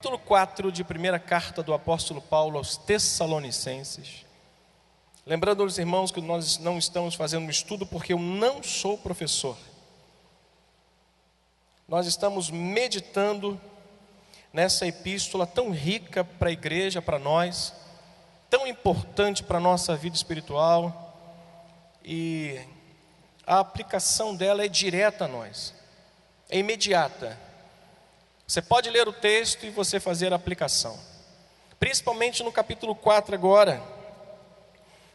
Capítulo 4 de primeira carta do apóstolo Paulo aos Tessalonicenses. Lembrando aos irmãos que nós não estamos fazendo um estudo porque eu não sou professor. Nós estamos meditando nessa epístola tão rica para a igreja, para nós, tão importante para a nossa vida espiritual, e a aplicação dela é direta a nós, é imediata. Você pode ler o texto e você fazer a aplicação, principalmente no capítulo 4 agora,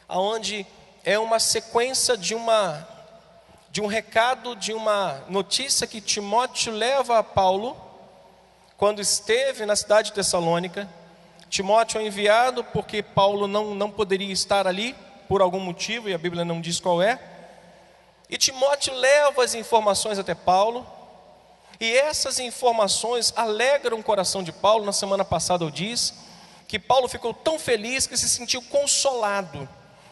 onde é uma sequência de um recado, de uma notícia que Timóteo leva a Paulo, quando esteve na cidade de Tessalônica. Timóteo é enviado porque Paulo não poderia estar ali, por algum motivo, e a Bíblia não diz qual é, e Timóteo leva as informações até Paulo, e essas informações alegram o coração de Paulo. Na semana passada eu disse que Paulo ficou tão feliz que se sentiu consolado,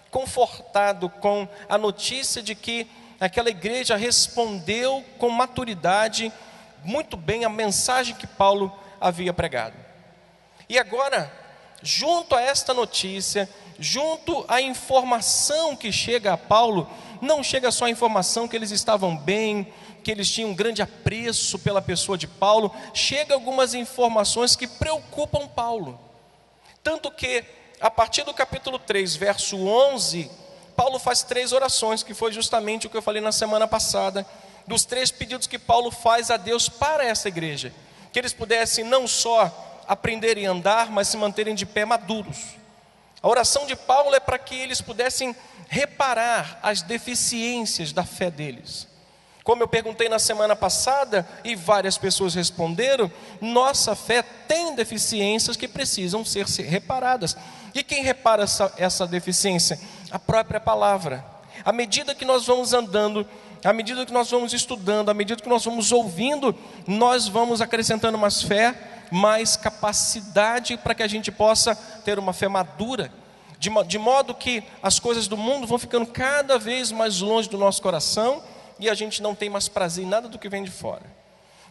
confortado com a notícia de que aquela igreja respondeu com maturidade muito bem a mensagem que Paulo havia pregado. E agora, junto a esta notícia, junto à informação que chega a Paulo, não chega só a informação que eles estavam bem, que eles tinham um grande apreço pela pessoa de Paulo, chega algumas informações que preocupam Paulo. Tanto que, a partir do capítulo 3, verso 11, Paulo faz 3 orações, que foi justamente o que eu falei na semana passada, dos 3 pedidos que Paulo faz a Deus para essa igreja, que eles pudessem não só aprenderem a andar, mas se manterem de pé maduros. A oração de Paulo é para que eles pudessem reparar as deficiências da fé deles. Como eu perguntei na semana passada, e várias pessoas responderam, nossa fé tem deficiências que precisam ser reparadas. E quem repara essa deficiência? A própria palavra. À medida que nós vamos andando, à medida que nós vamos estudando, à medida que nós vamos ouvindo, nós vamos acrescentando mais fé, mais capacidade para que a gente possa ter uma fé madura, de modo que as coisas do mundo vão ficando cada vez mais longe do nosso coração, e a gente não tem mais prazer em nada do que vem de fora.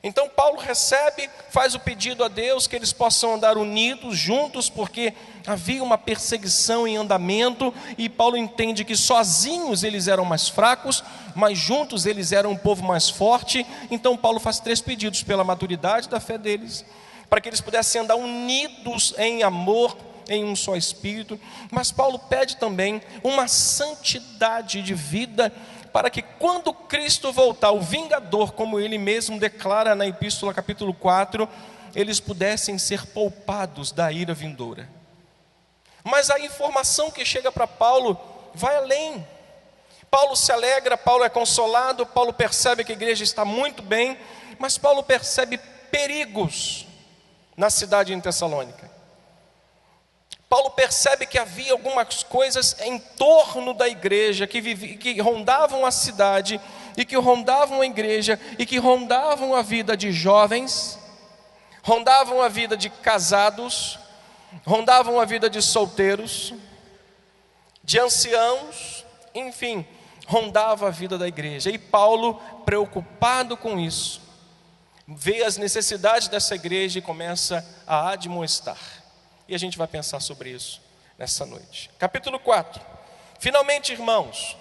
Então Paulo recebe, faz o pedido a Deus que eles possam andar unidos, juntos, porque havia uma perseguição em andamento, e Paulo entende que sozinhos eles eram mais fracos, mas juntos eles eram um povo mais forte. Então Paulo faz 3 pedidos pela maturidade da fé deles, para que eles pudessem andar unidos em amor, em um só espírito. Mas Paulo pede também uma santidade de vida, para que quando Cristo voltar, o vingador, como ele mesmo declara na epístola capítulo 4, eles pudessem ser poupados da ira vindoura. Mas a informação que chega para Paulo vai além. Paulo se alegra, Paulo é consolado, Paulo percebe que a igreja está muito bem, mas Paulo percebe perigos na cidade de Tessalônica. Paulo percebe que havia algumas coisas em torno da igreja que rondavam a cidade, e que rondavam a igreja, e que rondavam a vida de jovens, rondavam a vida de casados, rondavam a vida de solteiros, de anciãos, enfim, rondava a vida da igreja. E Paulo, preocupado com isso, vê as necessidades dessa igreja e começa a admoestar. E a gente vai pensar sobre isso nessa noite. Capítulo 4. Finalmente, irmãos,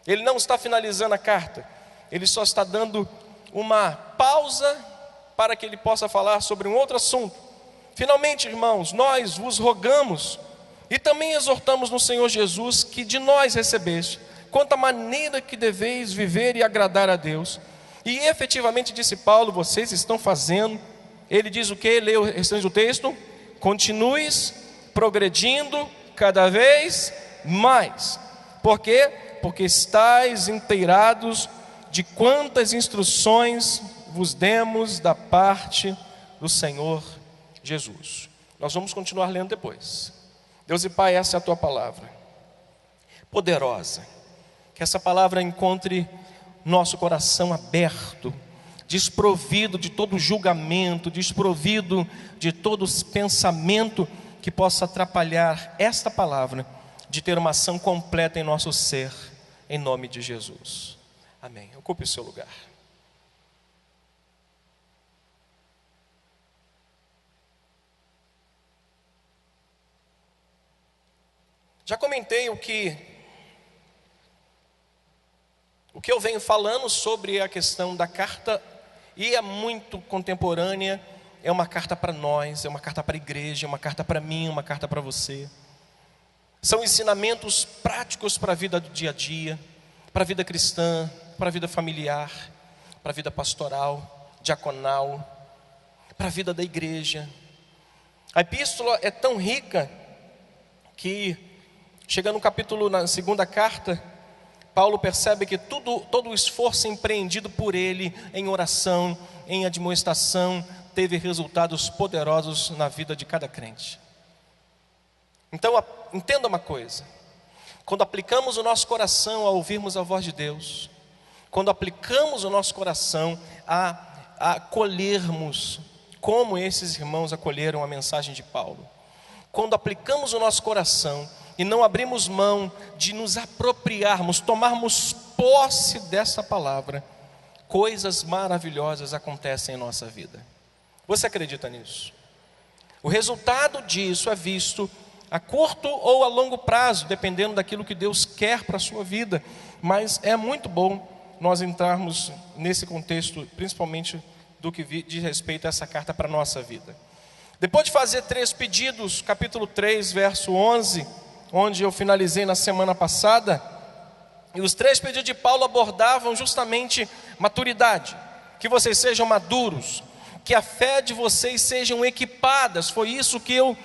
ele não está finalizando a carta, ele só está dando uma pausa para que ele possa falar sobre um outro assunto. Finalmente, irmãos, nós vos rogamos e também exortamos no Senhor Jesus que de nós recebeste, quanto à maneira que deveis viver e agradar a Deus. E efetivamente, disse Paulo, vocês estão fazendo. Ele diz o que? Leia o restante do texto. Continues progredindo cada vez mais. Por quê? Porque estáis inteirados de quantas instruções vos demos da parte do Senhor Jesus. Nós vamos continuar lendo depois. Deus e Pai, essa é a tua palavra poderosa, que essa palavra encontre nosso coração aberto, desprovido de todo julgamento, desprovido de todo pensamento que possa atrapalhar esta palavra de ter uma ação completa em nosso ser, em nome de Jesus. Amém. Ocupe o seu lugar. Já comentei o que eu venho falando sobre a questão da carta, e é muito contemporânea. É uma carta para nós, é uma carta para a igreja, é uma carta para mim, uma carta para você. São ensinamentos práticos para a vida do dia a dia, para a vida cristã, para a vida familiar, para a vida pastoral, diaconal, para a vida da igreja. A epístola é tão rica que, chegando no capítulo, na segunda carta, Paulo percebe que todo o esforço empreendido por ele em oração, em admoestação, teve resultados poderosos na vida de cada crente. Então, entenda uma coisa: quando aplicamos o nosso coração a ouvirmos a voz de Deus, quando aplicamos o nosso coração a acolhermos, como esses irmãos acolheram a mensagem de Paulo, quando aplicamos o nosso coração e não abrimos mão de nos apropriarmos, tomarmos posse dessa palavra, coisas maravilhosas acontecem em nossa vida. Você acredita nisso? O resultado disso é visto a curto ou a longo prazo, dependendo daquilo que Deus quer para a sua vida. Mas é muito bom nós entrarmos nesse contexto, principalmente do que diz respeito a essa carta para a nossa vida. Depois de fazer 3 pedidos, capítulo 3, verso 11, onde eu finalizei na semana passada, e os 3 pedidos de Paulo abordavam justamente maturidade, que vocês sejam maduros, que a fé de vocês sejam equipadas. Foi isso que eu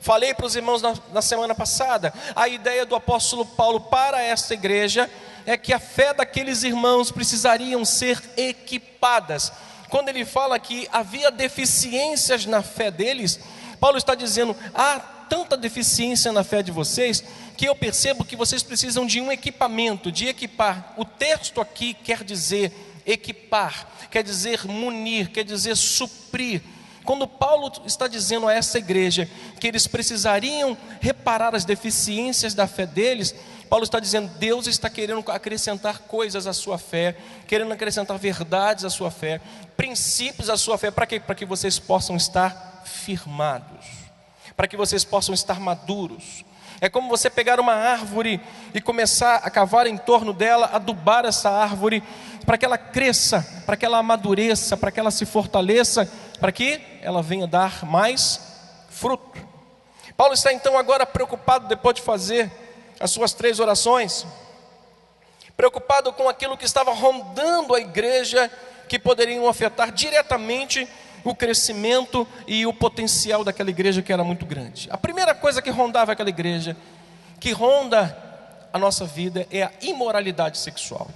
falei para os irmãos na semana passada. A ideia do apóstolo Paulo para esta igreja é que a fé daqueles irmãos precisariam ser equipadas. Quando ele fala que havia deficiências na fé deles, Paulo está dizendo: há tanta deficiência na fé de vocês, que eu percebo que vocês precisam de um equipamento, de equipar. O texto aqui quer dizer equipar, quer dizer munir, quer dizer suprir. Quando Paulo está dizendo a essa igreja que eles precisariam reparar as deficiências da fé deles, Paulo está dizendo: Deus está querendo acrescentar coisas à sua fé, querendo acrescentar verdades à sua fé, princípios à sua fé. Para quê? Para que vocês possam estar firmados, para que vocês possam estar maduros. É como você pegar uma árvore e começar a cavar em torno dela, adubar essa árvore, para que ela cresça, para que ela amadureça, para que ela se fortaleça, para que ela venha dar mais fruto. Paulo está então agora preocupado, depois de fazer as suas 3 orações, preocupado com aquilo que estava rondando a igreja, que poderiam afetar diretamente o crescimento e o potencial daquela igreja, que era muito grande. A primeira coisa que rondava aquela igreja, que ronda a nossa vida, é a imoralidade sexual.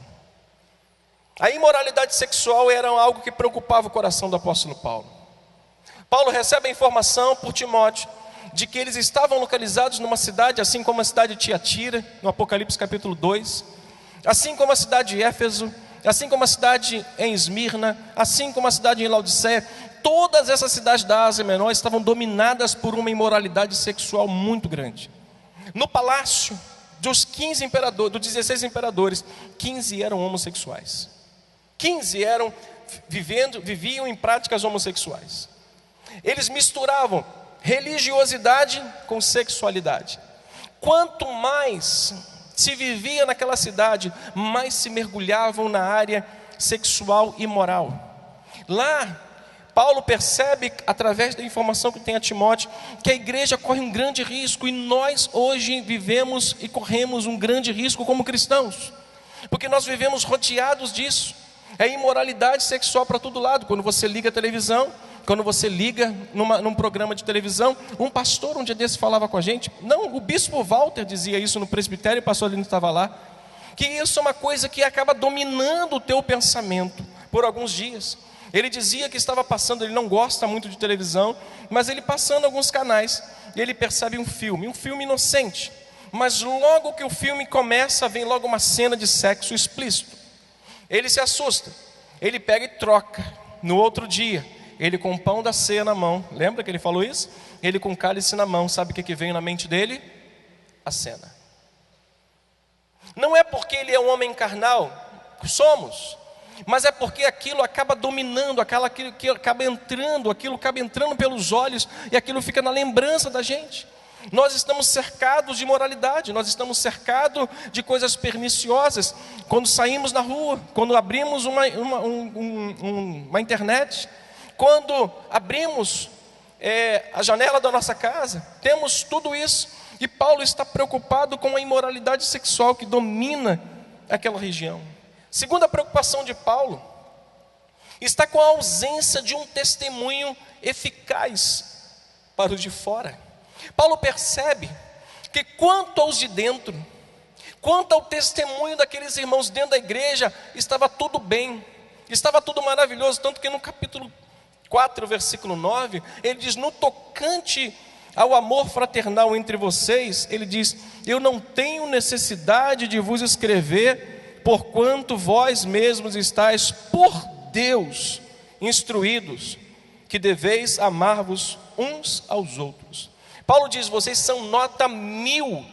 A imoralidade sexual era algo que preocupava o coração do apóstolo Paulo. Paulo recebe a informação por Timóteo de que eles estavam localizados numa cidade, assim como a cidade de Tiatira, no Apocalipse capítulo 2, assim como a cidade de Éfeso, assim como a cidade em Esmirna, assim como a cidade em Laodiceia. Todas essas cidades da Ásia Menor estavam dominadas por uma imoralidade sexual muito grande. No palácio dos 15 imperadores, dos 16 imperadores, 15 eram homossexuais. 15 viviam em práticas homossexuais. Eles misturavam religiosidade com sexualidade. Quanto mais se vivia naquela cidade, mais se mergulhavam na área sexual e moral. Lá, Paulo percebe, através da informação que tem a Timóteo, que a igreja corre um grande risco, e nós hoje vivemos e corremos um grande risco como cristãos, porque nós vivemos rodeados disso. É imoralidade sexual para todo lado. Quando você liga a televisão, quando você liga num programa de televisão, um pastor um dia desse falava com a gente, o bispo Walter dizia isso no presbitério, o pastor Lino estava lá, que isso é uma coisa que acaba dominando o teu pensamento por alguns dias. Ele dizia que estava passando, ele não gosta muito de televisão, mas ele passando alguns canais, e ele percebe um filme inocente, mas logo que o filme começa, vem logo uma cena de sexo explícito. Ele se assusta, ele pega e troca. No outro dia, ele com o pão da ceia na mão, lembra que ele falou isso? Ele com o cálice na mão, sabe o que veio na mente dele? A cena. Não é porque ele é um homem carnal, somos, mas é porque aquilo acaba dominando, aquilo acaba entrando pelos olhos, e aquilo fica na lembrança da gente. Nós estamos cercados de imoralidade, nós estamos cercados de coisas perniciosas. Quando saímos na rua, quando abrimos uma internet, quando abrimos a janela da nossa casa, temos tudo isso. E Paulo está preocupado com a imoralidade sexual que domina aquela região. Segunda preocupação de Paulo está com a ausência de um testemunho eficaz para os de fora. Paulo percebe que quanto aos de dentro, quanto ao testemunho daqueles irmãos dentro da igreja, estava tudo bem, estava tudo maravilhoso, tanto que no capítulo 4, versículo 9, ele diz: no tocante ao amor fraternal entre vocês, ele diz: eu não tenho necessidade de vos escrever, porquanto vós mesmos estáis por Deus instruídos, que deveis amar-vos uns aos outros. Paulo diz: vocês são nota 1000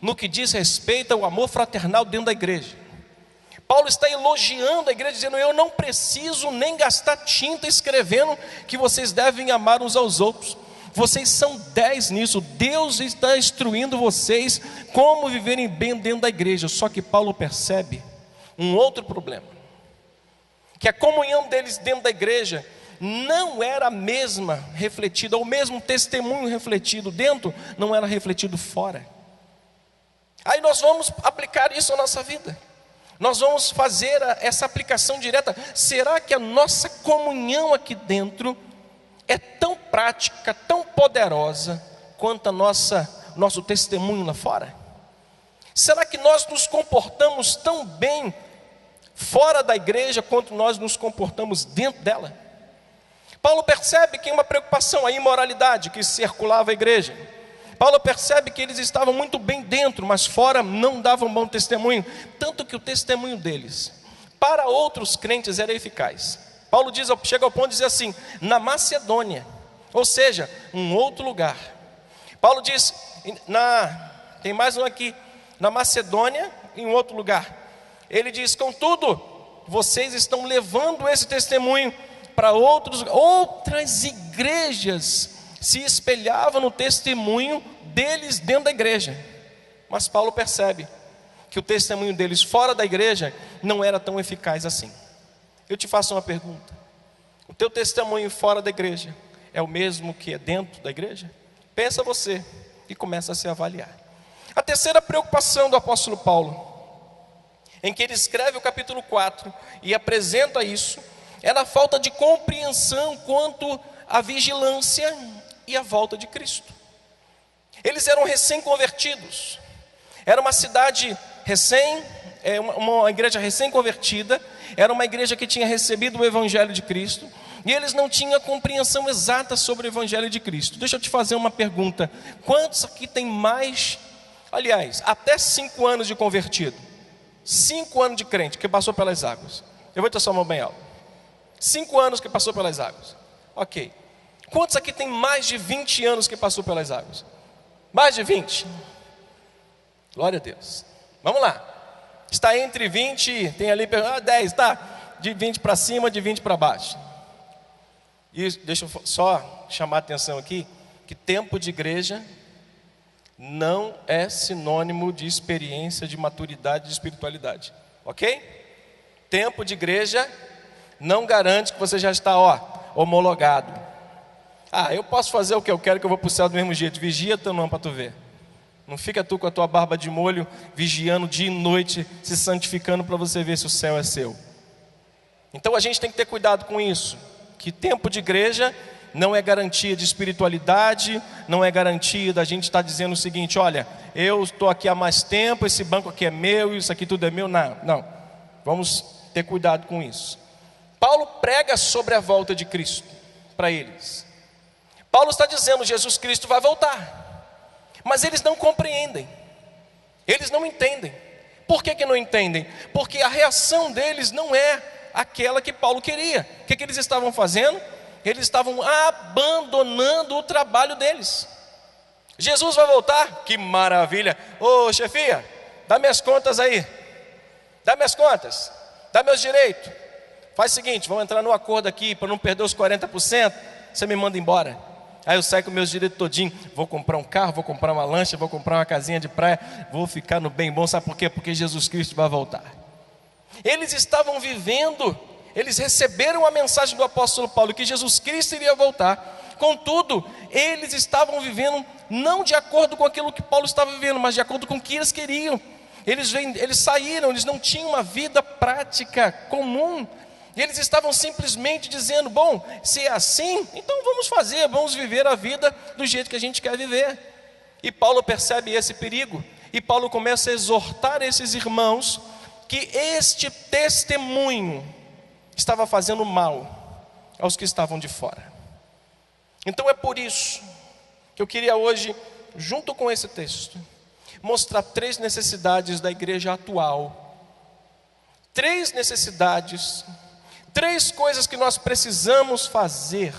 no que diz respeito ao amor fraternal dentro da igreja. Paulo está elogiando a igreja, dizendo: eu não preciso nem gastar tinta escrevendo que vocês devem amar uns aos outros. Vocês são 10 nisso. Deus está instruindo vocês como viverem bem dentro da igreja. Só que Paulo percebe um outro problema, que a comunhão deles dentro da igreja não era a mesma refletida, ou o mesmo testemunho refletido dentro, não era refletido fora. Aí nós vamos aplicar isso à nossa vida, nós vamos fazer essa aplicação direta. Será que a nossa comunhão aqui dentro é tão prática, tão poderosa, quanto nosso testemunho lá fora? Será que nós nos comportamos tão bem fora da igreja, quanto nós nos comportamos dentro dela? Paulo percebe que uma preocupação, a imoralidade que circulava a igreja. Paulo percebe que eles estavam muito bem dentro, mas fora não davam bom testemunho. Tanto que o testemunho deles para outros crentes era eficaz. Paulo chega ao ponto de dizer assim: na Macedônia, ou seja, um outro lugar. Paulo diz, tem mais um aqui, na Macedônia, em um outro lugar. Ele diz: contudo, vocês estão levando esse testemunho para outras igrejas, se espelhavam no testemunho deles dentro da igreja. Mas Paulo percebe que o testemunho deles fora da igreja não era tão eficaz assim. Eu te faço uma pergunta: o teu testemunho fora da igreja é o mesmo que é dentro da igreja? Pensa você e começa a se avaliar. A terceira preocupação do apóstolo Paulo, em que ele escreve o capítulo 4 e apresenta isso, é na falta de compreensão quanto à vigilância e à volta de Cristo. Eles eram recém-convertidos, era uma cidade uma igreja recém-convertida, era uma igreja que tinha recebido o evangelho de Cristo, e eles não tinham a compreensão exata sobre o evangelho de Cristo. Deixa eu te fazer uma pergunta: quantos aqui tem mais, aliás, até 5 anos de convertido? 5 anos de crente que passou pelas águas? Eu vou ter sua mão bem alta. 5 anos que passou pelas águas. Ok. Quantos aqui tem mais de 20 anos que passou pelas águas? Mais de 20? Glória a Deus. Vamos lá. Está entre 20, tem ali 10, tá? De 20 para cima, de 20 para baixo. E deixa eu só chamar a atenção aqui, que tempo de igreja não é sinônimo de experiência, de maturidade, de espiritualidade. Ok? Tempo de igreja não garante que você já está homologado. Eu posso fazer o que eu quero, que eu vou para o céu do mesmo jeito. Vigia teu nome para tu ver. Não fica tu com a tua barba de molho, vigiando dia e noite, se santificando para você ver se o céu é seu. Então a gente tem que ter cuidado com isso, que tempo de igreja não é garantia de espiritualidade, não é garantia da gente estar dizendo o seguinte: olha, eu estou aqui há mais tempo, esse banco aqui é meu, isso aqui tudo é meu. Não, vamos ter cuidado com isso. Paulo prega sobre a volta de Cristo para eles. Paulo está dizendo: Jesus Cristo vai voltar, mas eles não compreendem, eles não entendem. Por que não entendem? Porque a reação deles não é aquela que Paulo queria. O que eles estavam fazendo? Eles estavam abandonando o trabalho deles. Jesus vai voltar? Que maravilha! Ô chefia, dá minhas contas aí, dá minhas contas, dá meus direitos. Faz o seguinte, vamos entrar no acordo aqui para não perder os 40%, você me manda embora. Aí eu saio com meus direitos todinho, vou comprar um carro, vou comprar uma lancha, vou comprar uma casinha de praia, vou ficar no bem bom, sabe por quê? Porque Jesus Cristo vai voltar. Eles estavam vivendo, eles receberam a mensagem do apóstolo Paulo, que Jesus Cristo iria voltar. Contudo, eles estavam vivendo não de acordo com aquilo que Paulo estava vivendo, mas de acordo com o que eles queriam. Eles saíram, eles não tinham uma vida prática comum. E eles estavam simplesmente dizendo, bom, se é assim, então vamos viver a vida do jeito que a gente quer viver. E Paulo percebe esse perigo, e Paulo começa a exortar esses irmãos, que este testemunho estava fazendo mal aos que estavam de fora. Então é por isso que eu queria hoje, junto com esse texto, mostrar 3 necessidades da igreja atual. 3 necessidades, 3 coisas que nós precisamos fazer,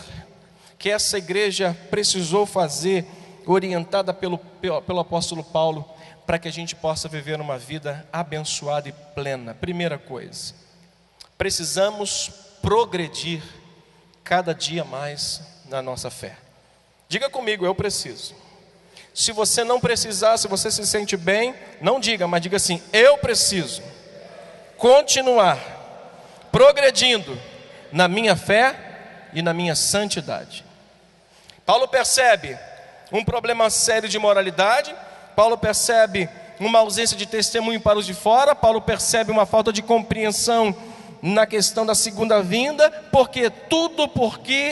que essa igreja precisou fazer, orientada pelo apóstolo Paulo, para que a gente possa viver uma vida abençoada e plena. Primeira coisa, precisamos progredir cada dia mais na nossa fé. Diga comigo, eu preciso. Se você não precisar, se você se sente bem, não diga, mas diga assim, eu preciso continuar progredindo na minha fé e na minha santidade. Paulo percebe um problema sério de moralidade, Paulo percebe uma ausência de testemunho para os de fora, Paulo percebe uma falta de compreensão na questão da segunda vinda, porque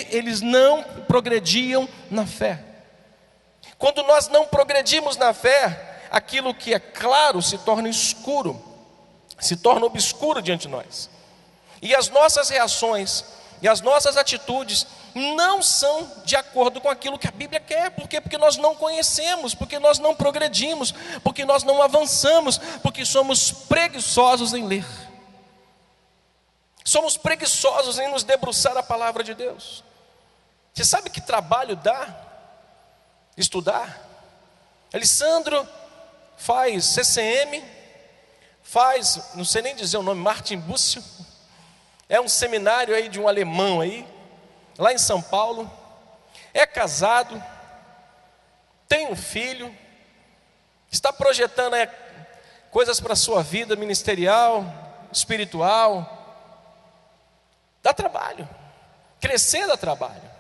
eles não progrediam na fé. Quando nós não progredimos na fé, aquilo que é claro se torna escuro, se torna obscuro diante de nós. E as nossas reações e as nossas atitudes não são de acordo com aquilo que a Bíblia quer. Por quê? Porque nós não conhecemos, porque nós não progredimos, porque nós não avançamos, porque somos preguiçosos em ler. Somos preguiçosos em nos debruçar a palavra de Deus. Você sabe que trabalho dá estudar? Alessandro faz CCM, faz, não sei nem dizer o nome, Martin Bucio. É um seminário aí de um alemão aí, lá em São Paulo. É casado, tem um filho, está projetando coisas para a sua vida ministerial, espiritual. Dá trabalho, crescer dá trabalho,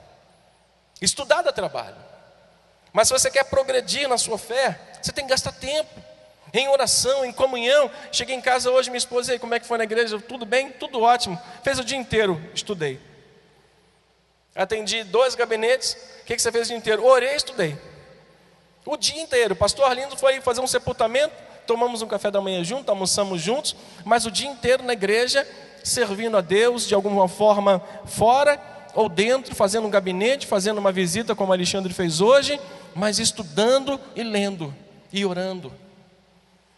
estudar dá trabalho. Mas se você quer progredir na sua fé, você tem que gastar tempo em oração, em comunhão. Cheguei em casa hoje, minha esposa, aí, como é que foi na igreja? Tudo bem? Tudo ótimo. Fez o dia inteiro, estudei. Atendi 2 gabinetes. O que você fez o dia inteiro? Orei e estudei. O dia inteiro. O pastor Arlindo foi fazer um sepultamento, tomamos um café da manhã junto, almoçamos juntos, mas o dia inteiro na igreja, servindo a Deus de alguma forma fora ou dentro, fazendo um gabinete, fazendo uma visita como o Alexandre fez hoje, mas estudando e lendo e orando.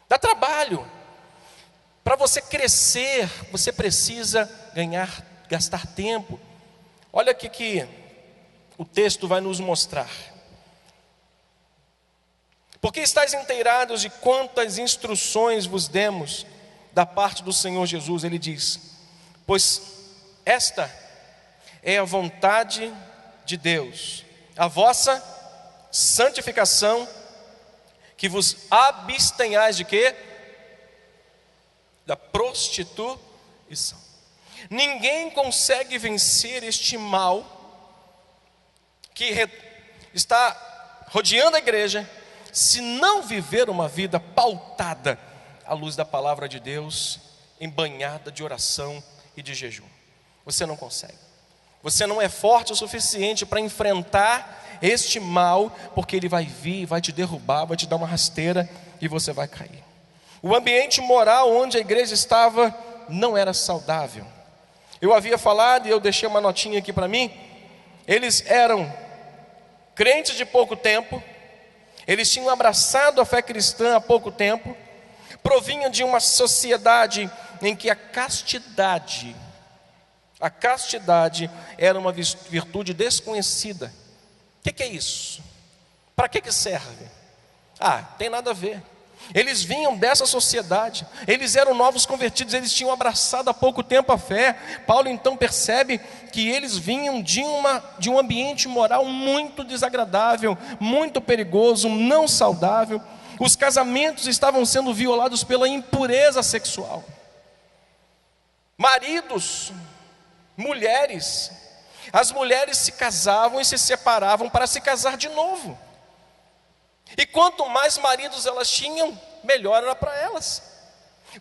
Dá trabalho. Para você crescer, você precisa gastar tempo. Olha aqui que o texto vai nos mostrar. Porque estáis inteirados de quantas instruções vos demos da parte do Senhor Jesus. Ele diz, pois esta é a vontade de Deus, a vossa santificação, que vos abstenhais de quê? Da prostituição. Ninguém consegue vencer este mal que está rodeando a igreja, se não viver uma vida pautada à luz da palavra de Deus, embanhada de oração e de jejum. Você não consegue. Você não é forte o suficiente para enfrentar este mal, porque ele vai vir, vai te derrubar, vai te dar uma rasteira e você vai cair. O ambiente moral onde a igreja estava não era saudável. Eu havia falado e eu deixei uma notinha aqui para mim. Eles eram crentes de pouco tempo, eles tinham abraçado a fé cristã há pouco tempo, provinham de uma sociedade em que a castidade era uma virtude desconhecida. O que é isso? Para que serve? Tem nada a ver. Eles vinham dessa sociedade, eles eram novos convertidos, eles tinham abraçado há pouco tempo a fé. Paulo então percebe que eles vinham de um ambiente moral muito desagradável, muito perigoso, não saudável. Os casamentos estavam sendo violados pela impureza sexual. Maridos, mulheres, as mulheres se casavam e se separavam para se casar de novo. E quanto mais maridos elas tinham, melhor era para elas.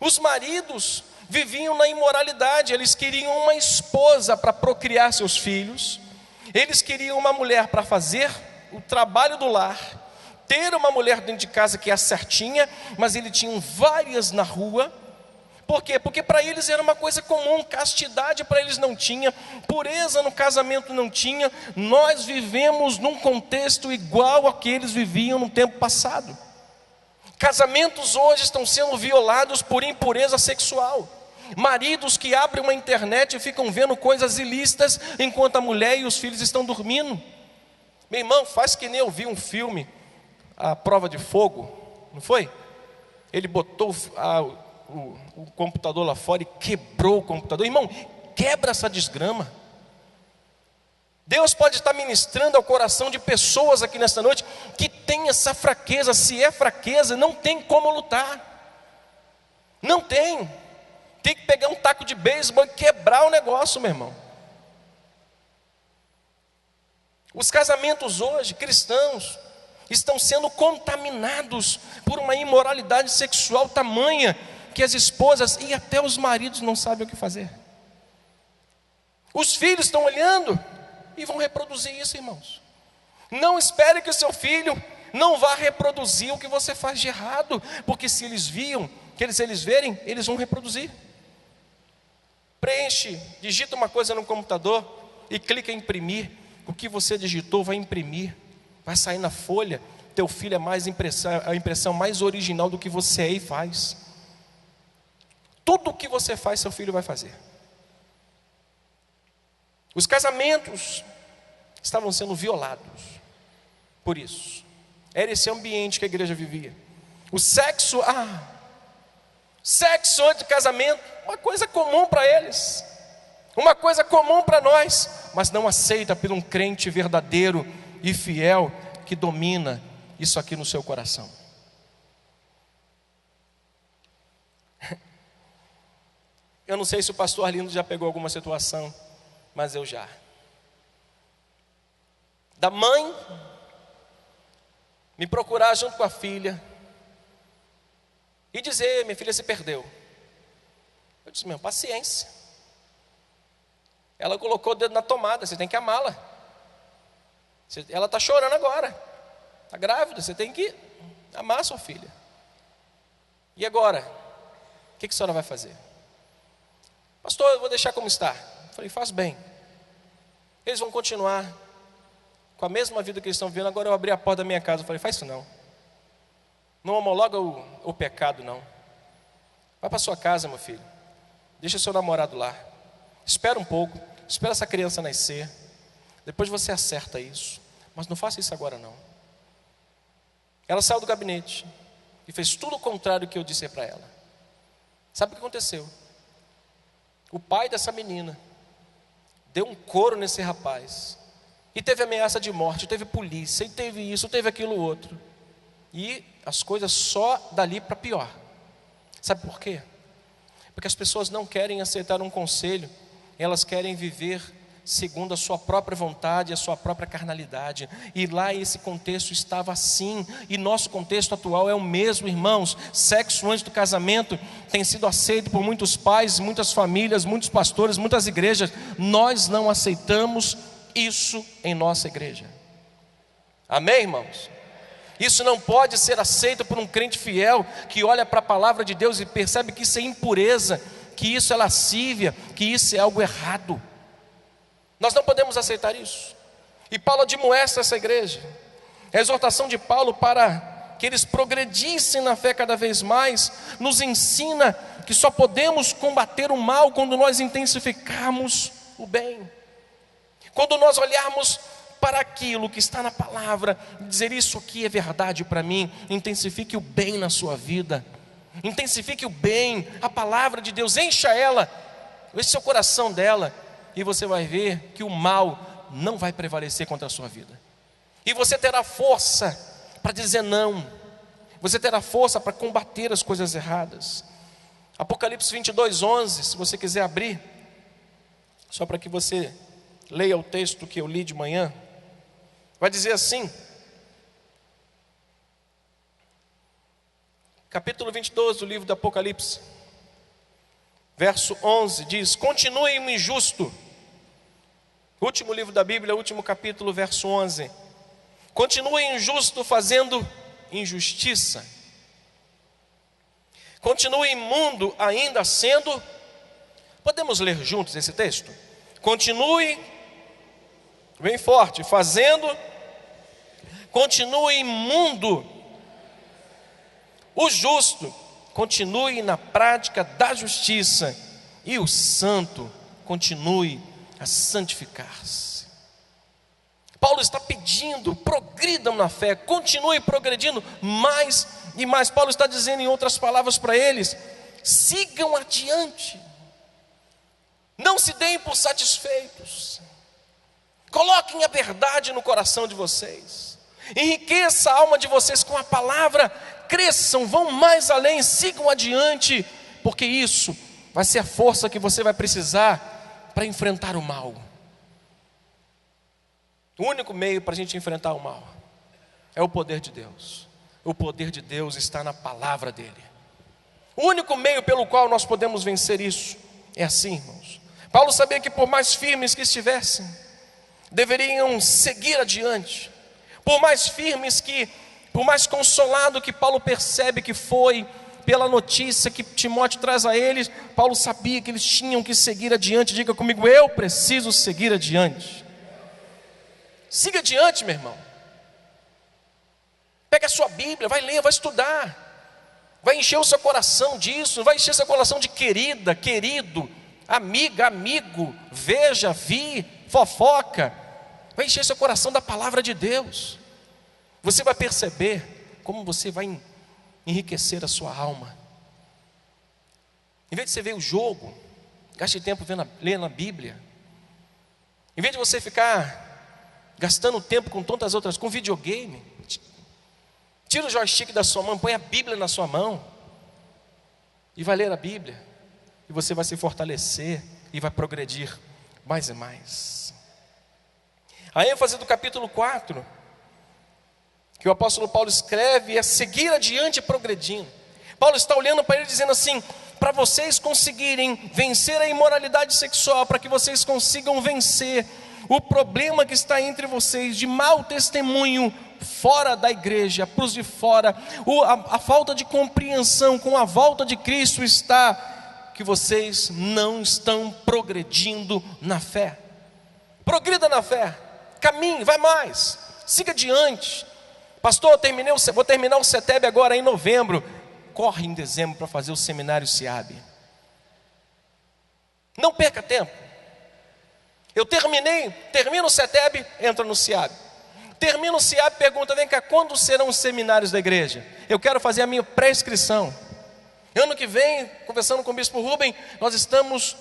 Os maridos viviam na imoralidade, eles queriam uma esposa para procriar seus filhos, eles queriam uma mulher para fazer o trabalho do lar, ter uma mulher dentro de casa que é certinha, mas eles tinham várias na rua. Por quê? Porque para eles era uma coisa comum, castidade para eles não tinha, pureza no casamento não tinha. Nós vivemos num contexto igual ao que eles viviam no tempo passado. Casamentos hoje estão sendo violados por impureza sexual. Maridos que abrem uma internet e ficam vendo coisas ilícitas enquanto a mulher e os filhos estão dormindo. Meu irmão, faz que nem eu vi um filme, A Prova de Fogo, não foi? Ele botou o computador lá fora e quebrou o computador. Irmão, quebra essa desgrama. Deus pode estar ministrando ao coração de pessoas aqui nesta noite que tem essa fraqueza. Se é fraqueza, não tem como lutar. Não tem. Tem que pegar um taco de beisebol e quebrar o negócio, meu irmão. Os casamentos hoje, cristãos, estão sendo contaminados por uma imoralidade sexual tamanha que as esposas e até os maridos não sabem o que fazer. Os filhos estão olhando e vão reproduzir isso, irmãos. Não espere que o seu filho não vá reproduzir o que você faz de errado, porque se eles verem, eles vão reproduzir. Preenche, digita uma coisa no computador e clica em imprimir. O que você digitou vai imprimir, vai sair na folha. Teu filho é a impressão mais original do que você é e faz. Tudo o que você faz, seu filho vai fazer. Os casamentos estavam sendo violados por isso. Era esse ambiente que a igreja vivia. O sexo, sexo antes de casamento, uma coisa comum para eles, uma coisa comum para nós, mas não aceita por um crente verdadeiro e fiel que domina isso aqui no seu coração. Eu não sei se o pastor Arlindo já pegou alguma situação, mas eu já. Da mãe me procurar junto com a filha e dizer: minha filha se perdeu. Eu disse: meu, paciência. Ela colocou o dedo na tomada, você tem que amá-la. Ela está chorando agora, está grávida, você tem que amar a sua filha. E agora? O que a senhora vai fazer? Pastor, eu vou deixar como está. Eu falei: faz bem. Eles vão continuar com a mesma vida que eles estão vivendo. Agora eu abri a porta da minha casa. Eu falei: faz isso não. Não homologa o pecado, não. Vai para sua casa, meu filho. Deixa o seu namorado lá. Espera um pouco. Espera essa criança nascer. Depois você acerta isso. Mas não faça isso agora, não. Ela saiu do gabinete e fez tudo o contrário do que eu disse para ela. Sabe o que aconteceu? O pai dessa menina deu um couro nesse rapaz. E teve ameaça de morte, teve polícia, e teve isso, teve aquilo outro. E as coisas só dali para pior. Sabe por quê? Porque as pessoas não querem aceitar um conselho, elas querem viver segundo a sua própria vontade, a sua própria carnalidade. E lá esse contexto estava assim. E nosso contexto atual é o mesmo, irmãos. Sexo antes do casamento tem sido aceito por muitos pais, muitas famílias, muitos pastores, muitas igrejas. Nós não aceitamos isso em nossa igreja. Amém, irmãos? Isso não pode ser aceito por um crente fiel que olha para a palavra de Deus e percebe que isso é impureza, que isso é lascívia, que isso é algo errado. Nós não podemos aceitar isso. E Paulo admoesta essa igreja. A exortação de Paulo para que eles progredissem na fé cada vez mais nos ensina que só podemos combater o mal quando nós intensificarmos o bem. Quando nós olharmos para aquilo que está na palavra, dizer: isso aqui é verdade para mim. Intensifique o bem na sua vida, intensifique o bem, a palavra de Deus, encha ela, enche seu coração dela, e você vai ver que o mal não vai prevalecer contra a sua vida, e você terá força para dizer não, você terá força para combater as coisas erradas. Apocalipse 22:11, se você quiser abrir, só para que você leia o texto que eu li de manhã, vai dizer assim, capítulo 22 do livro do Apocalipse, verso 11, diz: continue o injusto. Último livro da Bíblia, último capítulo, verso 11. Continue injusto fazendo injustiça. Continue imundo ainda sendo... Podemos ler juntos esse texto? Continue, bem forte, fazendo... Continue imundo o justo, continue na prática da justiça, e o santo continue a santificar-se. Paulo está pedindo: progridam na fé, continue progredindo mais e mais. Paulo está dizendo, em outras palavras, para eles: sigam adiante, não se deem por satisfeitos, coloquem a verdade no coração de vocês, enriqueça a alma de vocês com a palavra, cresçam, vão mais além, sigam adiante, porque isso vai ser a força que você vai precisar para enfrentar o mal. O único meio para a gente enfrentar o mal é o poder de Deus. O poder de Deus está na palavra dele. O único meio pelo qual nós podemos vencer isso é assim, irmãos. Paulo sabia que por mais firmes que estivessem, deveriam seguir adiante. Por mais firmes que, por mais consolado que Paulo percebe que foi pela notícia que Timóteo traz a eles, Paulo sabia que eles tinham que seguir adiante. Diga comigo: eu preciso seguir adiante. Siga adiante, meu irmão. Pega a sua Bíblia, vai ler, vai estudar, vai encher o seu coração disso, vai encher seu coração de querida, querido, amiga, amigo, veja, vi, fofoca. Vai encher seu coração da palavra de Deus. Você vai perceber como você vai enriquecer a sua alma. Em vez de você ver o jogo, gaste tempo lendo a Bíblia. Em vez de você ficar gastando tempo com tantas outras, com videogame, tira o joystick da sua mão, põe a Bíblia na sua mão e vai ler a Bíblia, e você vai se fortalecer e vai progredir mais e mais. A ênfase do capítulo 4 que o apóstolo Paulo escreve é seguir adiante progredindo. Paulo está olhando para ele dizendo assim: para vocês conseguirem vencer a imoralidade sexual, para que vocês consigam vencer o problema que está entre vocês de mau testemunho fora da igreja, para os de fora, a falta de compreensão com a volta de Cristo, está que vocês não estão progredindo na fé. Progrida na fé, caminhe, vai mais, siga adiante. Pastor, vou terminar o CETEB agora em novembro. Corre em dezembro para fazer o seminário SIAB. Não perca tempo. Eu termino o CETEB, entra no SIAB. Termino o SIAB, pergunta: vem cá, quando serão os seminários da igreja? Eu quero fazer a minha pré-inscrição. Ano que vem, conversando com o bispo Rubem, nós estamos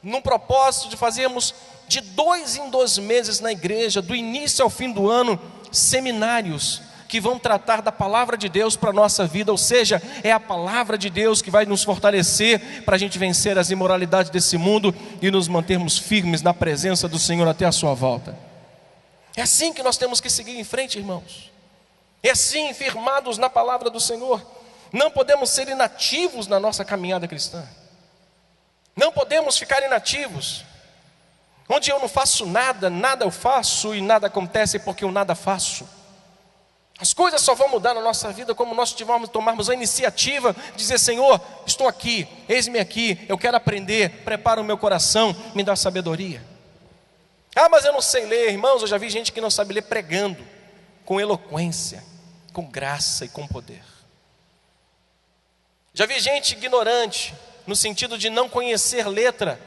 num propósito de fazermos de 2 em 2 meses na igreja, do início ao fim do ano, seminários que vão tratar da palavra de Deus para a nossa vida. Ou seja, é a palavra de Deus que vai nos fortalecer para a gente vencer as imoralidades desse mundo e nos mantermos firmes na presença do Senhor até a sua volta. É assim que nós temos que seguir em frente, irmãos. É assim, firmados na palavra do Senhor. Não podemos ser inativos na nossa caminhada cristã. Não podemos ficar inativos, onde eu não faço nada, nada eu faço e nada acontece porque eu nada faço. As coisas só vão mudar na nossa vida como nós tomarmos a iniciativa de dizer: Senhor, estou aqui, eis-me aqui, eu quero aprender, prepara o meu coração, me dá sabedoria. Ah, mas eu não sei ler. Irmãos, eu já vi gente que não sabe ler pregando, com eloquência, com graça e com poder. Já vi gente ignorante, no sentido de não conhecer letra,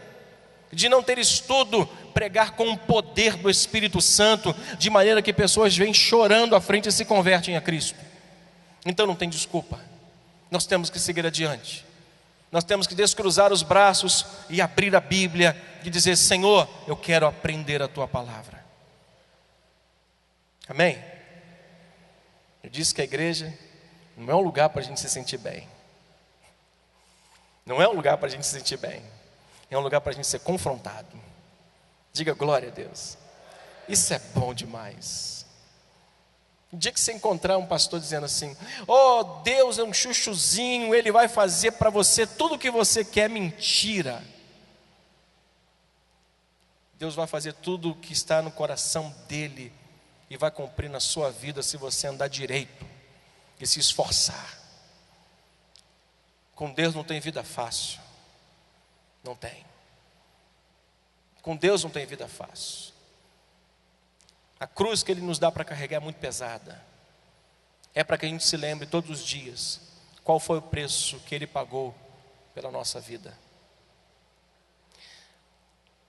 de não ter estudo, pregar com o poder do Espírito Santo, de maneira que pessoas vêm chorando à frente e se convertem a Cristo. Então não tem desculpa, nós temos que seguir adiante, nós temos que descruzar os braços e abrir a Bíblia e dizer: Senhor, eu quero aprender a Tua palavra. Amém? Eu disse que a igreja não é um lugar para a gente se sentir bem, não é um lugar para a gente se sentir bem, é um lugar para a gente ser confrontado. Diga glória a Deus. Isso é bom demais. O dia que você encontrar um pastor dizendo assim: oh, Deus é um chuchuzinho, Ele vai fazer para você tudo o que você quer. Mentira. Deus vai fazer tudo o que está no coração dEle e vai cumprir na sua vida se você andar direito e se esforçar. Com Deus não tem vida fácil. Não tem. Com Deus não tem vida fácil. A cruz que Ele nos dá para carregar é muito pesada. É para que a gente se lembre todos os dias qual foi o preço que Ele pagou pela nossa vida.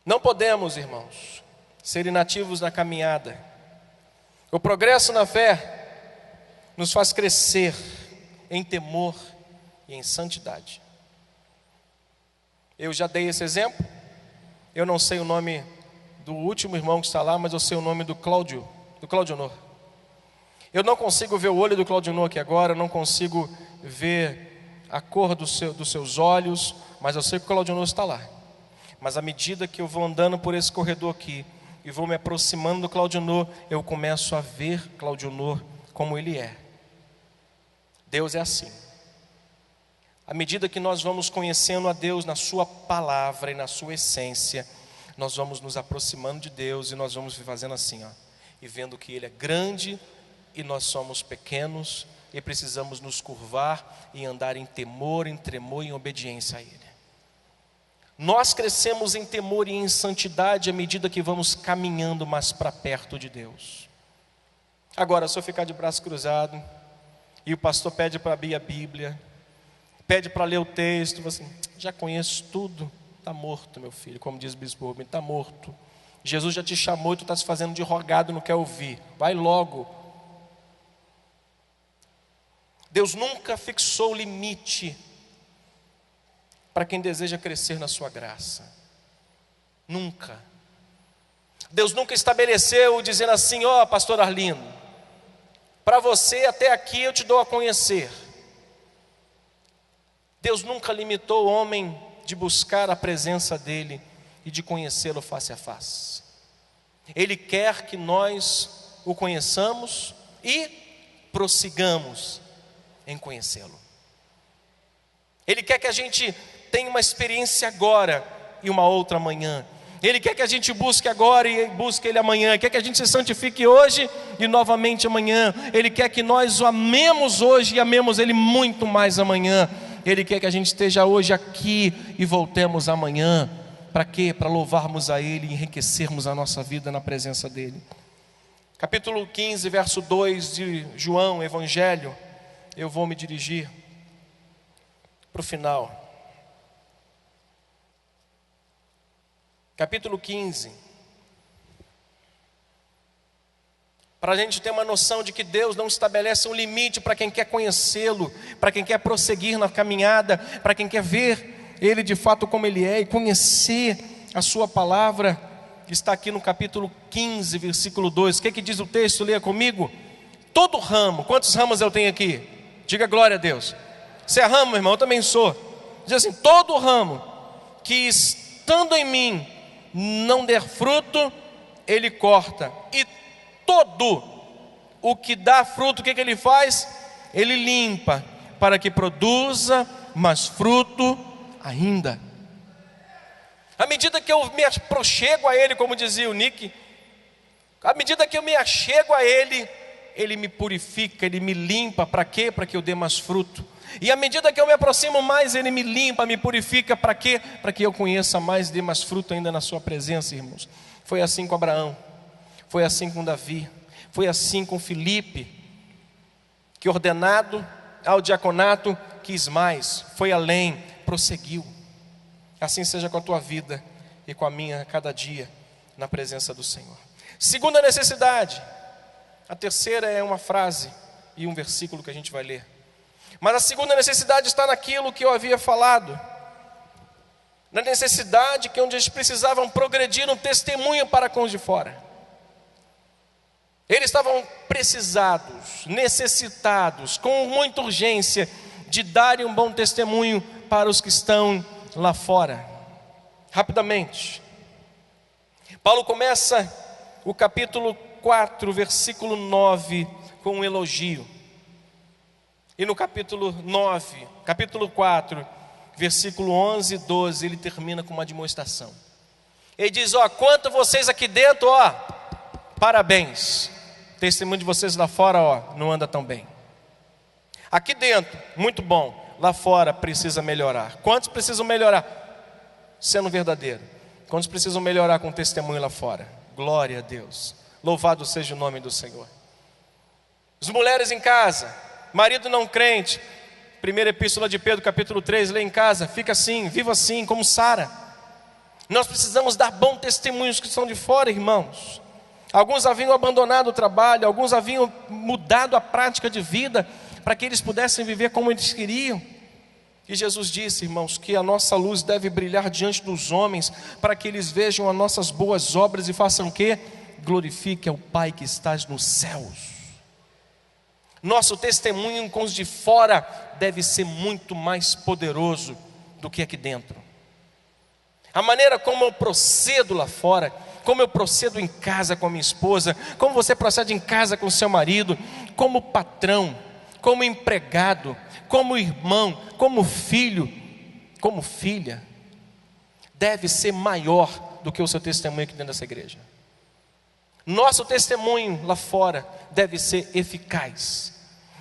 Não podemos, irmãos, ser inativos na caminhada. O progresso na fé nos faz crescer em temor e em santidade. Eu já dei esse exemplo. Eu não sei o nome do último irmão que está lá, mas eu sei o nome do Claudionor. Eu não consigo ver o olho do Claudionor aqui agora, eu não consigo ver a cor dos seus olhos, mas eu sei que o Claudionor está lá. Mas à medida que eu vou andando por esse corredor aqui e vou me aproximando do Claudionor, eu começo a ver Claudionor como ele é. Deus é assim. À medida que nós vamos conhecendo a Deus na sua palavra e na sua essência, nós vamos nos aproximando de Deus e nós vamos fazendo assim, ó, e vendo que Ele é grande e nós somos pequenos e precisamos nos curvar e andar em temor, em tremor e em obediência a Ele. Nós crescemos em temor e em santidade à medida que vamos caminhando mais para perto de Deus. Agora, se eu ficar de braço cruzado e o pastor pede para abrir a Bíblia, pede para ler o texto, você assim: já conheço tudo, está morto, meu filho, como diz o bispo Rubem, está morto. Jesus já te chamou e tu está se fazendo de rogado, não quer ouvir, vai logo. Deus nunca fixou limite para quem deseja crescer na sua graça, nunca. Deus nunca estabeleceu dizendo assim: ó, pastor Arlindo, para você até aqui eu te dou a conhecer. Deus nunca limitou o homem de buscar a presença dEle e de conhecê-lo face a face. Ele quer que nós o conheçamos e prossigamos em conhecê-lo. Ele quer que a gente tenha uma experiência agora e uma outra amanhã. Ele quer que a gente busque agora e busque Ele amanhã. Ele quer que a gente se santifique hoje e novamente amanhã. Ele quer que nós o amemos hoje e amemos Ele muito mais amanhã. Ele quer que a gente esteja hoje aqui e voltemos amanhã. Para quê? Para louvarmos a Ele e enriquecermos a nossa vida na presença dEle. Capítulo 15, verso 2 de João, Evangelho. Eu vou me dirigir para o final. Capítulo 15. Para a gente ter uma noção de que Deus não estabelece um limite para quem quer conhecê-lo, para quem quer prosseguir na caminhada, para quem quer ver Ele de fato como Ele é e conhecer a sua palavra. Está aqui no capítulo 15, versículo 2. O que diz o texto? Leia comigo. Todo ramo, quantos ramos eu tenho aqui? Diga glória a Deus. Você é ramo, meu irmão? Eu também sou. Diz assim: todo ramo que estando em mim não der fruto, Ele corta. E todo o que dá fruto, o que Ele faz? Ele limpa, para que produza mais fruto ainda. À medida que eu me aproxego a Ele, como dizia o Nick, à medida que eu me achego a Ele, Ele me purifica, Ele me limpa. Para quê? Para que eu dê mais fruto. E à medida que eu me aproximo mais, Ele me limpa, me purifica. Para quê? Para que eu conheça mais, dê mais fruto ainda na sua presença, irmãos. Foi assim com Abraão, foi assim com Davi, foi assim com Filipe, que ordenado ao diaconato quis mais, foi além, prosseguiu. Assim seja com a tua vida e com a minha a cada dia. na presença do Senhor. Segunda necessidade, a terceira é uma frase e um versículo que a gente vai ler. Mas a segunda necessidade está naquilo que eu havia falado, na necessidade que onde eles precisavam progredir no testemunho para com os de fora. Eles estavam precisados, necessitados, com muita urgência de darem um bom testemunho para os que estão lá fora. Rapidamente, Paulo começa o capítulo 4, versículo 9, com um elogio. E no capítulo 4, versículo 11 e 12, ele termina com uma demonstração. Ele diz, quanto vocês aqui dentro, parabéns. O testemunho de vocês lá fora, não anda tão bem. Aqui dentro, muito bom. Lá fora precisa melhorar. Quantos precisam melhorar? Sendo verdadeiro. Quantos precisam melhorar com o testemunho lá fora? Glória a Deus. Louvado seja o nome do Senhor. As mulheres em casa, marido não crente. Primeira epístola de Pedro, capítulo 3, lê em casa. Fica assim, viva assim, como Sara. Nós precisamos dar bom testemunho aos que estão de fora, irmãos. Alguns haviam abandonado o trabalho, alguns haviam mudado a prática de vida, para que eles pudessem viver como eles queriam. E Jesus disse, irmãos, que a nossa luz deve brilhar diante dos homens, para que eles vejam as nossas boas obras e façam o quê? Glorifique ao Pai que estás nos céus. Nosso testemunho com os de fora deve ser muito mais poderoso do que aqui dentro. A maneira como eu procedo lá fora, como eu procedo em casa com a minha esposa, como você procede em casa com o seu marido, como patrão, como empregado, como irmão, como filho, como filha, deve ser maior do que o seu testemunho aqui dentro dessa igreja. Nosso testemunho lá fora deve ser eficaz,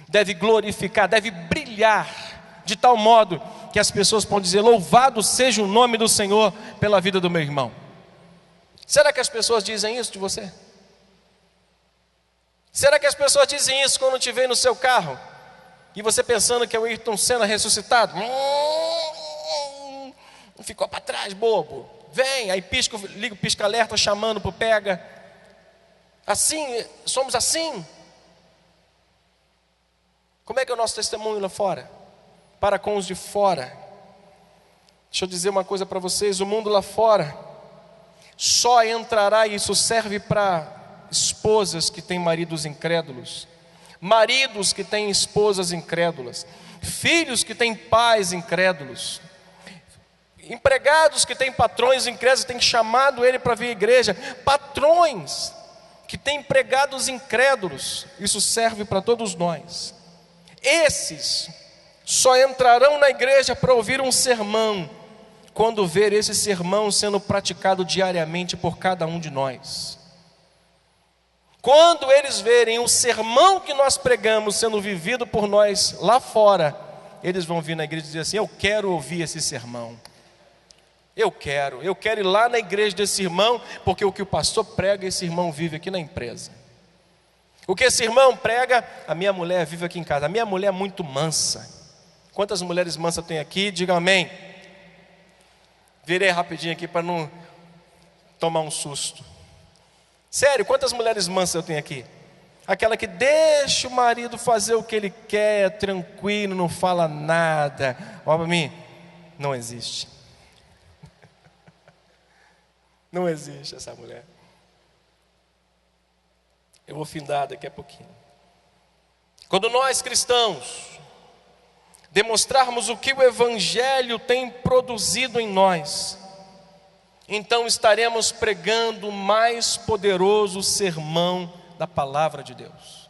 deve glorificar, deve brilhar, de tal modo que as pessoas podem dizer, louvado seja o nome do Senhor pela vida do meu irmão. Será que as pessoas dizem isso de você? Será que as pessoas dizem isso quando te veem no seu carro? E você pensando que é o Ayrton Senna ressuscitado? Ficou para trás, bobo. Vem, aí liga o pisca-alerta chamando para o pega. Assim, somos assim. Como é que é o nosso testemunho lá fora? Para com os de fora. Deixa eu dizer uma coisa para vocês, o mundo lá fora só entrará, e isso serve para esposas que têm maridos incrédulos, maridos que têm esposas incrédulas, filhos que têm pais incrédulos, empregados que têm patrões incrédulos, têm chamado ele para vir à igreja, patrões que têm empregados incrédulos, isso serve para todos nós. Esses só entrarão na igreja para ouvir um sermão, quando ver esse sermão sendo praticado diariamente por cada um de nós. Quando eles verem o sermão que nós pregamos sendo vivido por nós lá fora, eles vão vir na igreja e dizer assim, eu quero ouvir esse sermão. Eu quero ir lá na igreja desse irmão, porque o que o pastor prega, esse irmão vive aqui na empresa. O que esse irmão prega, a minha mulher vive aqui em casa. A minha mulher é muito mansa. Quantas mulheres mansas tem aqui? Diga amém. Virei rapidinho aqui para não tomar um susto. Sério, quantas mulheres mansas eu tenho aqui? Aquela que deixa o marido fazer o que ele quer, tranquilo, não fala nada. Olha para mim, não existe. Não existe essa mulher. Eu vou findar daqui a pouquinho. Quando nós cristãos demonstrarmos o que o Evangelho tem produzido em nós, então estaremos pregando o mais poderoso sermão da palavra de Deus.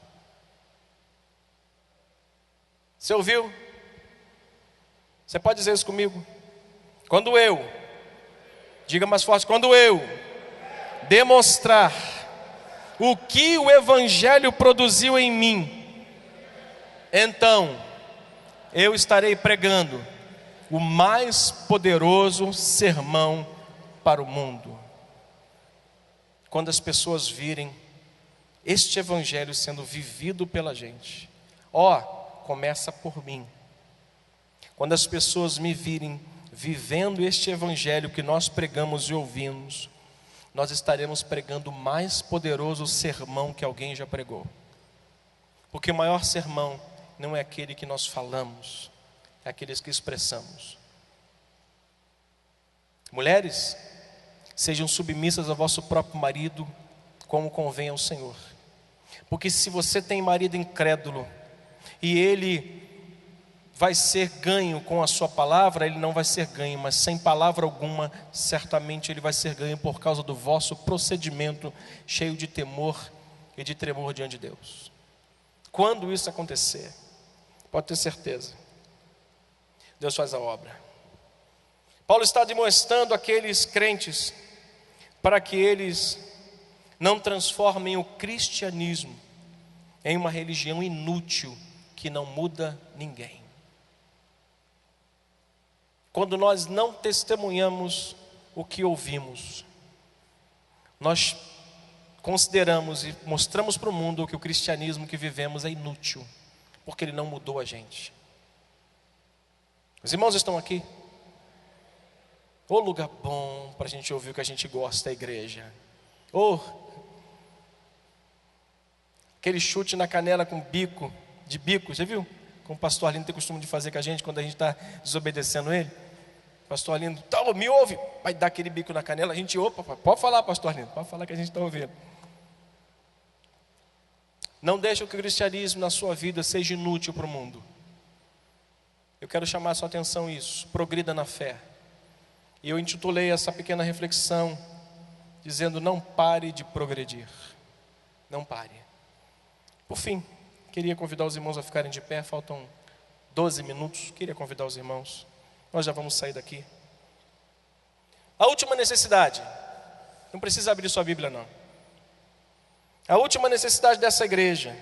Você ouviu? Você pode dizer isso comigo? Quando eu, diga mais forte, quando eu demonstrar o que o Evangelho produziu em mim, então eu estarei pregando o mais poderoso sermão para o mundo. Quando as pessoas virem este Evangelho sendo vivido pela gente, começa por mim. Quando as pessoas me virem vivendo este Evangelho que nós pregamos e ouvimos, nós estaremos pregando o mais poderoso sermão que alguém já pregou. Porque o maior sermão não é aquele que nós falamos, é aqueles que expressamos. Mulheres, sejam submissas ao vosso próprio marido, como convém ao Senhor. Porque se você tem marido incrédulo, e ele vai ser ganho com a sua palavra, ele não vai ser ganho, mas sem palavra alguma, certamente ele vai ser ganho por causa do vosso procedimento cheio de temor e de tremor diante de Deus. Quando isso acontecer, pode ter certeza, Deus faz a obra. Paulo está demonstrando aqueles crentes para que eles não transformem o cristianismo em uma religião inútil que não muda ninguém. Quando nós não testemunhamos o que ouvimos, nós consideramos e mostramos para o mundo que o cristianismo que vivemos é inútil, porque ele não mudou a gente. Os irmãos estão aqui? Ô lugar bom para a gente ouvir o que a gente gosta da igreja. Ô, aquele chute na canela com bico, de bico, já viu? Como o pastor Arlindo tem costume de fazer com a gente quando a gente está desobedecendo ele. Pastor Arlindo, tá, me ouve, vai dar aquele bico na canela, a gente, opa, pode falar, pastor Arlindo, pode falar que a gente está ouvindo. Não deixe que o cristianismo na sua vida seja inútil para o mundo. Eu quero chamar a sua atenção a isso, progrida na fé. E eu intitulei essa pequena reflexão, dizendo, não pare de progredir. Não pare. Por fim, queria convidar os irmãos a ficarem de pé, faltam 12 minutos, queria convidar os irmãos. Nós já vamos sair daqui. A última necessidade, não precisa abrir sua Bíblia não. A última necessidade dessa igreja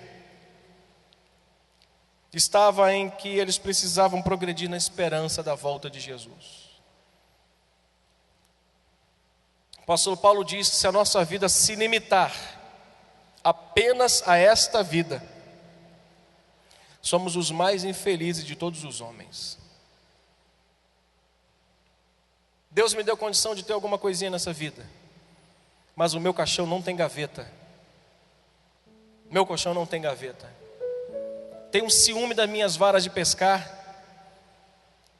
estava em que eles precisavam progredir na esperança da volta de Jesus. O apóstolo Paulo diz que se a nossa vida se limitar apenas a esta vida, somos os mais infelizes de todos os homens. Deus me deu condição de ter alguma coisinha nessa vida, mas o meu caixão não tem gaveta. Meu colchão não tem gaveta. Tenho ciúme das minhas varas de pescar,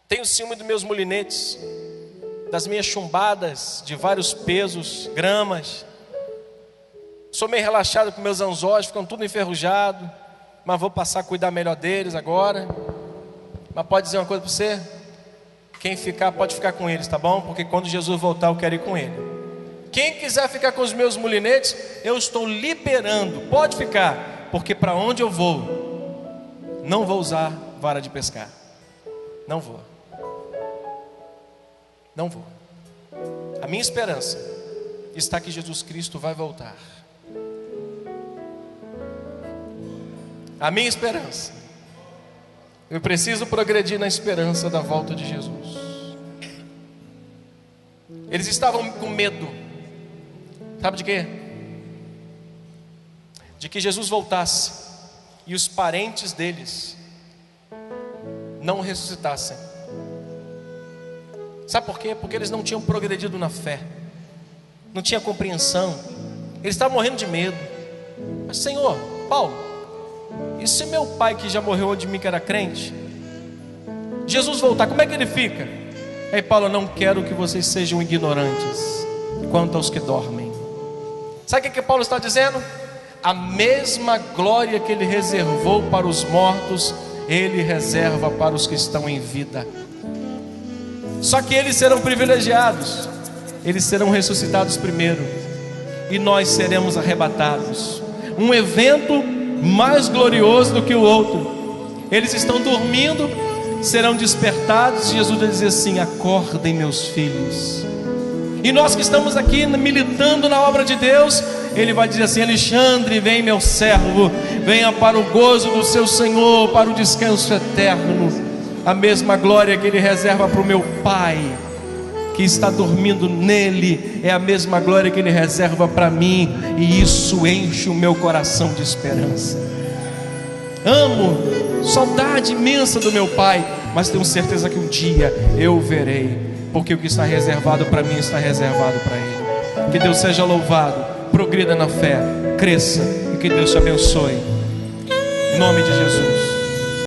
tenho ciúme dos meus molinetes, das minhas chumbadas de vários pesos, gramas. Sou meio relaxado com meus anzóis, ficam tudo enferrujado, mas vou passar a cuidar melhor deles agora. Mas pode dizer uma coisa para você? Quem ficar, pode ficar com eles, tá bom? Porque quando Jesus voltar, eu quero ir com ele. Quem quiser ficar com os meus molinetes, eu estou liberando, pode ficar, porque para onde eu vou, não vou usar vara de pescar. Não vou. Não vou. A minha esperança está que Jesus Cristo vai voltar. A minha esperança. Eu preciso progredir na esperança da volta de Jesus. Eles estavam com medo. Sabe de quê? De que Jesus voltasse e os parentes deles não ressuscitassem. Sabe por quê? Porque eles não tinham progredido na fé, não tinha compreensão. Eles estavam morrendo de medo. Mas Senhor, Paulo, e se meu pai que já morreu antes de mim que era crente, Jesus voltar, como é que ele fica? Aí Paulo, não quero que vocês sejam ignorantes quanto aos que dormem. Sabe o que Paulo está dizendo? A mesma glória que ele reservou para os mortos, ele reserva para os que estão em vida. Só que eles serão privilegiados, eles serão ressuscitados primeiro, e nós seremos arrebatados. Um evento mais glorioso do que o outro. Eles estão dormindo, serão despertados, e Jesus vai dizer assim: acordem meus filhos. E nós que estamos aqui militando na obra de Deus, Ele vai dizer assim: Alexandre, vem meu servo, venha para o gozo do seu Senhor, para o descanso eterno. A mesma glória que Ele reserva para o meu Pai, que está dormindo nele, é a mesma glória que Ele reserva para mim, e isso enche o meu coração de esperança. Amo, saudade imensa do meu Pai, mas tenho certeza que um dia eu o verei, porque o que está reservado para mim está reservado para Ele. Que Deus seja louvado. Progrida na fé, cresça e que Deus te abençoe. Em nome de Jesus.